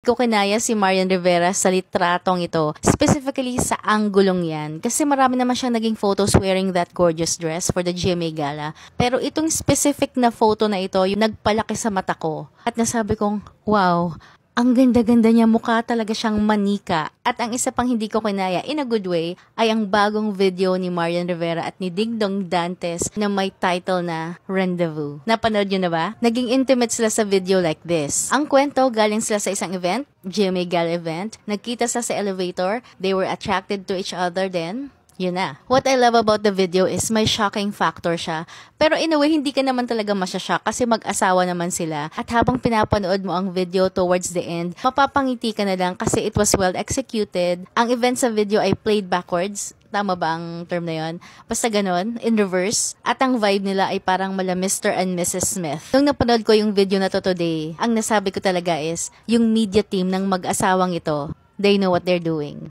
Ko kinaya si Marian Rivera sa litratong ito, specifically sa anggulong yan. Kasi marami naman siyang naging photos wearing that gorgeous dress for the GMA Gala. Pero itong specific na photo na ito, yung nagpalaki sa mata ko. At nasabi kong, wow, ang ganda-ganda niya, mukha talaga siyang manika. At ang isa pang hindi ko kinaya, in a good way, ay ang bagong video ni Marian Rivera at ni Dingdong Dantes na may title na Rendezvous. Napanood niyo na ba? Naging intimate sila sa video like this. Ang kwento, galing sila sa isang event, GMA Gala event. Nagkita sila sa elevator. They were attracted to each other then. Yun na. What I love about the video is may shocking factor siya. Pero in a way, hindi ka naman talaga masyashock kasi mag-asawa naman sila. At habang pinapanood mo ang video towards the end, mapapangiti ka na lang kasi it was well executed. Ang event sa video ay played backwards. Tama ba ang term na yun? Basta ganon, in reverse. At ang vibe nila ay parang mala Mr. and Mrs. Smith. Nung napanood ko yung video na to today, ang nasabi ko talaga is, yung media team ng mag-asawang ito, they know what they're doing.